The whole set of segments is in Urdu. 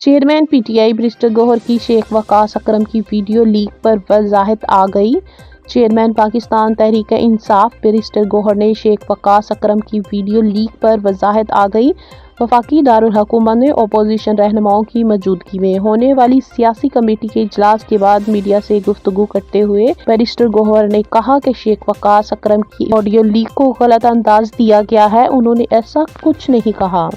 Chairman P T I barrister Gohar کی شیخ وقاص اکرم کی ویڈیو لیک پر وضاحت آ گئی۔ چیئرمین پاکستان تحریک انصاف بیرسٹر گوہر نے شیخ وقاص اکرم کی ویڈیو لیک پر وضاحت آ گئی۔ وفاقی دارالحکومت میں اپوزیشن رہنماؤں کی موجودگی میں ہونے والی سیاسی کمیٹی کے اجلاس کے بعد میڈیا سے گفتگو کرتے ہوئے بیرسٹر گوہر نے کہا کہ شیخ وقاص اکرم کی آڈیو لیک کو غلط انداز دیا گیا ہے۔ انہوں نے ایسا کچھ نہیں کہا۔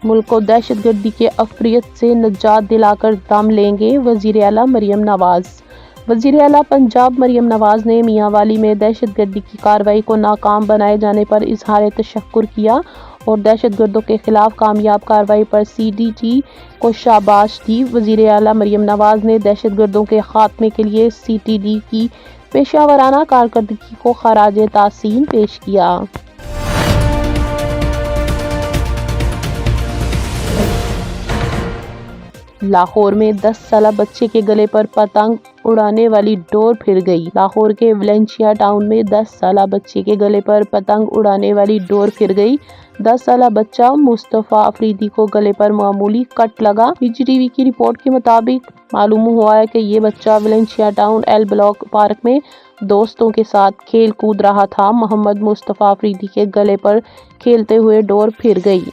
ملک کو دہشت گردی کے عفریت سے نجات دلا کر دم لیں گے، وزیر اعلیٰ مریم نواز۔ وزیر اعلیٰ پنجاب مریم نواز نے میاں والی میں دہشت گردی کی کارروائی کو ناکام بنائے جانے پر اظہار تشکر کیا اور دہشت گردوں کے خلاف کامیاب کارروائی پر سی ڈی ٹی کو شاباش دی۔ وزیر اعلیٰ مریم نواز نے دہشت گردوں کے خاتمے کے لیے سی ٹی ڈی کی پیشہ ورانہ کارکردگی کو خراج تحسین پیش کیا۔ لاہور میں 10 سالہ بچے کے گلے پر پتنگ اڑانے والی ڈور پھر گئی۔ لاہور کے ویلنسیا ٹاؤن میں 10 سالہ بچے کے گلے پر پتنگ اڑانے والی ڈور پھر گئی۔ 10 سالہ بچہ مصطفیٰ افریدی کو گلے پر معمولی کٹ لگا۔ پی جی ٹی وی کی رپورٹ کے مطابق معلوم ہوا ہے کہ یہ بچہ ویلنسیا ٹاؤن ایل بلاک پارک میں دوستوں کے ساتھ کھیل کود رہا تھا۔ محمد مصطفیٰ افریدی کے گلے پر کھیلتے ہوئے ڈور پھر گئی۔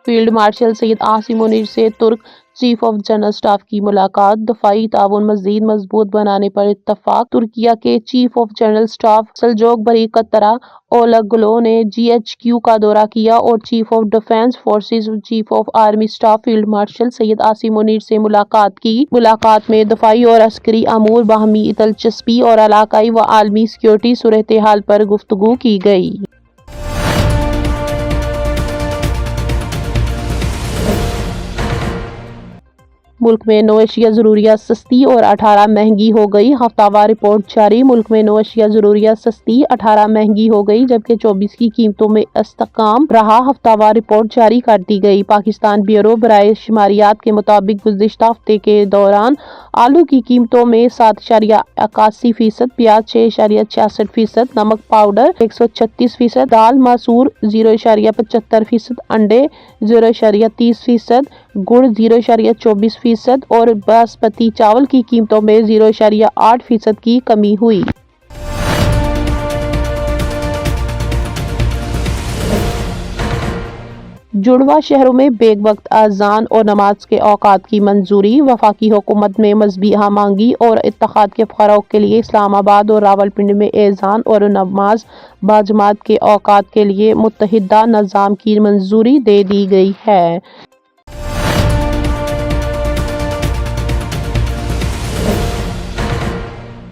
فیلڈ مارشل سید عاصم منیر سے ترک چیف آف جنرل اسٹاف کی ملاقات۔ دفاعی تعاون مزید مضبوط بنانے پر اتفاق۔ ترکیہ کے chief of general staff Selcuk Bayraktaroglu نے جی ایچ کیو کا دورہ کیا اور chief of defence forces chief of army staff field marshal Syed Asim Munir سے ملاقات کی۔ ملاقات میں دفاعی اور عسکری امور، باہمی دلچسپی اور علاقائی و عالمی سیکورٹی صورتحال پر گفتگو کی گئی۔ ملک میں نو اشیاء ضروریات سستی اور 18 مہنگی ہو گئی، ہفتہ وار رپورٹ جاری۔ ملک میں نو اشیاء ضروریات سستی، 18 مہنگی ہو گئی جبکہ 24 کی قیمتوں میں استحکام رہا، ہفتہ وار رپورٹ جاری کر دی گئی۔ پاکستان بیورو برائے شماریات کے مطابق گزشتہ ہفتے کے دوران آلو کی قیمتوں میں 7.81%، پیاز 6.66%، نمک پاؤڈر 136%، دال مسور 0.75%، انڈے 0.30%، گڑ 0.24% اور باسمتی چاول کی قیمتوں میں 0.8% کی کمی ہوئی۔ جڑواں شہروں میں بیک وقت اذان اور نماز کے اوقات کی منظوری۔ وفاقی حکومت میں مذہبی ہم آہنگی اور اتحاد کے فروغ کے لیے اسلام آباد اور راولپنڈی میں اذان اور نماز باجماعت کے اوقات کے لیے متحدہ نظام کی منظوری دے دی گئی ہے۔